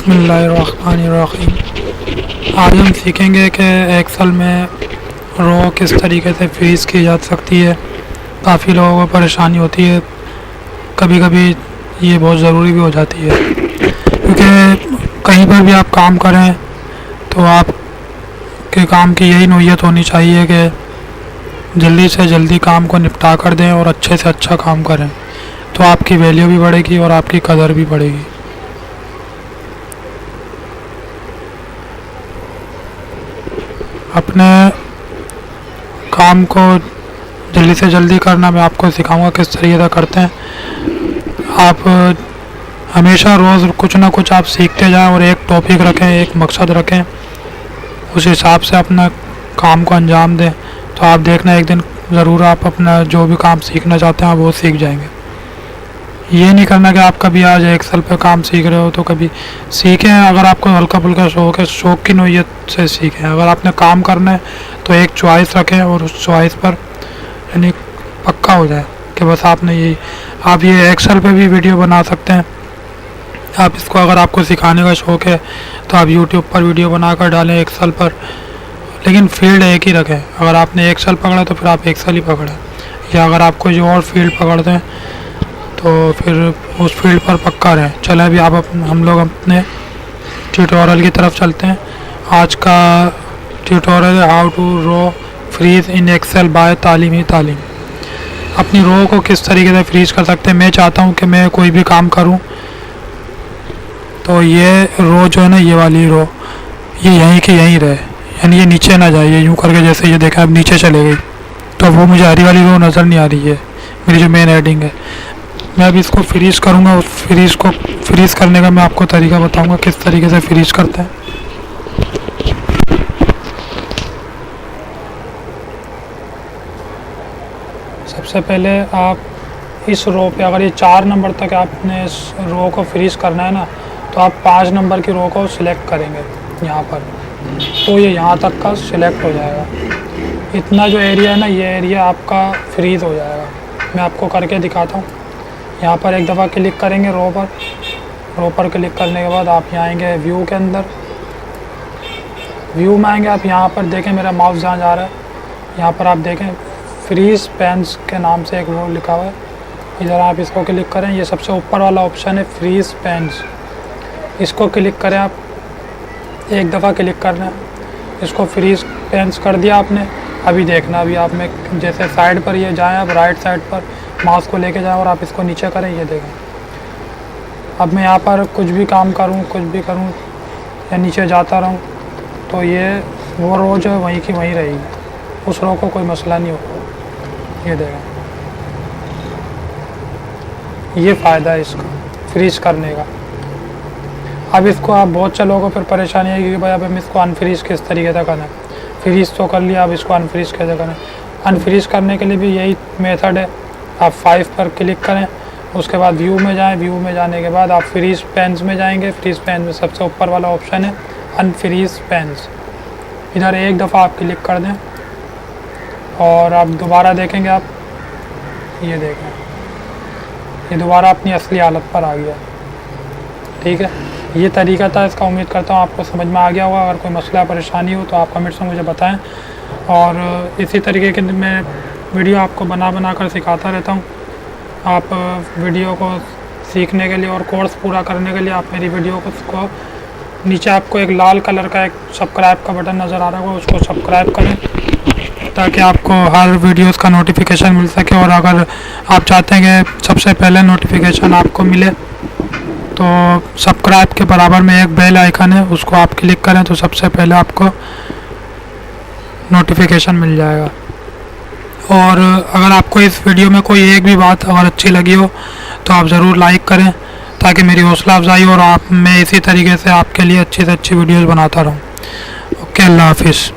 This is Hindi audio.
बिस्मिल्लाहिर्रहमानिर्रहीम। आज हम सीखेंगे कि एक्सेल में रो किस तरीके से फ्रीज की जा सकती है। काफ़ी लोगों को परेशानी होती है, कभी कभी ये बहुत ज़रूरी भी हो जाती है, क्योंकि कहीं पर भी आप काम करें तो आपके काम की यही नोयत होनी चाहिए कि जल्दी से जल्दी काम को निपटा कर दें और अच्छे से अच्छा काम करें, तो आपकी वैल्यू भी बढ़ेगी और आपकी कदर भी बढ़ेगी। अपने काम को जल्दी से जल्दी करना मैं आपको सिखाऊंगा किस तरीके से करते हैं। आप हमेशा रोज़ कुछ ना कुछ आप सीखते जाएं और एक टॉपिक रखें, एक मकसद रखें, उस हिसाब से अपना काम को अंजाम दें, तो आप देखना एक दिन ज़रूर आप अपना जो भी काम सीखना चाहते हैं आप वो सीख जाएंगे। ये नहीं करना कि आप कभी आज एक्सेल पे काम सीख रहे हो तो कभी सीखें। अगर आपको हल्का फुल्का शौक है, शौक की नोयत से सीखें। अगर आपने काम करना है तो एक चॉइस रखें और उस चॉइस पर यानी पक्का हो जाए कि बस आपने यही। आप ये एक्सेल पे भी वीडियो बना सकते हैं। आप इसको अगर आपको सिखाने का शौक़ है तो आप यूट्यूब पर वीडियो बनाकर डालें एक्सेल पर, लेकिन फील्ड एक ही रखें। अगर आपने एक्सेल पकड़ा तो फिर आप एक्सेल ही पकड़ें, या अगर आप कोई और फील्ड पकड़ते हैं तो फिर उस फील्ड पर पक्का रहें। चले अभी हम लोग अपने ट्यूटोरियल की तरफ चलते हैं। आज का ट्यूटोरियल है how to row freeze in Excel by Taleem ही तालीम। अपनी रो को किस तरीके से फ्रीज कर सकते हैं। मैं चाहता हूं कि मैं कोई भी काम करूं तो ये रो जो है ना, ये वाली रो ये यहीं की यहीं रहे, यानी ये नीचे ना जाए। ये यूँ करके जैसे ये देखा अब नीचे चले गई तो वो मुझे हरी वाली रो नज़र नहीं आ रही है, मेरी जो मेन हेडिंग है। मैं अभी इसको फ्रीज करूँगा। उस फ्रीज को फ्रीज करने का मैं आपको तरीका बताऊँगा किस तरीके से फ्रीज करते हैं। सबसे पहले आप इस रो पे, अगर ये 4 नंबर तक आपने इस रो को फ्रीज करना है ना, तो आप 5 नंबर की रो को सिलेक्ट करेंगे यहाँ पर, तो ये यहाँ तक का सिलेक्ट हो जाएगा। इतना जो एरिया है ना, ये एरिया आपका फ्रीज हो जाएगा। मैं आपको करके दिखाता हूँ। यहाँ पर एक दफ़ा क्लिक करेंगे रो पर क्लिक करने के बाद आप यहाँ आएंगे व्यू के अंदर। व्यू में आएंगे, आप यहाँ पर देखें मेरा माउस जहाँ जा रहा है, यहाँ पर आप देखें फ्रीज पेन्स के नाम से एक वो लिखा हुआ है। इधर आप इसको क्लिक करें, ये सबसे ऊपर वाला ऑप्शन है फ्रीज पेन्स, इसको क्लिक करें। आप एक दफ़ा क्लिक करना है, इसको फ्रीज पेन्स कर दिया आपने। अभी देखना, अभी आप में जैसे साइड पर ये जाएँ, आप राइट साइड पर माउस को लेके जाएं और आप इसको नीचे करें, ये देखें। अब मैं यहाँ पर कुछ भी काम करूँ, कुछ भी करूँ या नीचे जाता रहूँ तो ये वो रो जो है वहीं की वहीं रहेगी, उस रो को कोई मसला नहीं होगा। ये देखें, ये फ़ायदा है इसका फ्रीज करने का। अब इसको आप बहुत से लोगों को फिर परेशानी आएगी कि भाई अब हम इसको अनफ्रीज किस तरीके से करना है। फ्रीज तो कर लिया, अब इसको अनफ्रीज कैसे करें। अनफ्रीज करने के लिए भी यही मेथड है। आप 5 पर क्लिक करें, उसके बाद व्यू में जाएं। व्यू में जाने के बाद आप फ्रीज पेन्स में जाएंगे। फ्रीज पेन में सबसे ऊपर वाला ऑप्शन है अनफ्रीज पेन्स, इधर एक दफ़ा आप क्लिक कर दें और आप दोबारा देखेंगे। आप ये देखें, ये दोबारा अपनी असली हालत पर आ गया। ठीक है, ये तरीका था इसका। उम्मीद करता हूँ आपको समझ में आ गया होगा। अगर कोई मसला परेशानी हो तो आप कमेंट्स में मुझे बताएं, और इसी तरीके के मैं वीडियो आपको बना कर सिखाता रहता हूँ। आप वीडियो को सीखने के लिए और कोर्स पूरा करने के लिए आप मेरी वीडियो को नीचे आपको एक लाल कलर का एक सब्सक्राइब का बटन नज़र आ रहा होगा, उसको सब्सक्राइब करें ताकि आपको हर वीडियोस का नोटिफिकेशन मिल सके। और अगर आप चाहते हैं कि सबसे पहले नोटिफिकेशन आपको मिले तो सब्सक्राइब के बराबर में एक बेल आइकन है, उसको आप क्लिक करें तो सबसे पहले आपको नोटिफिकेशन मिल जाएगा। और अगर आपको इस वीडियो में कोई एक भी बात अगर अच्छी लगी हो तो आप ज़रूर लाइक करें ताकि मेरी हौसला अफजाई हो और मैं इसी तरीके से आपके लिए अच्छी से अच्छी वीडियोस बनाता रहूं। ओके, अल्लाह हाफिज़।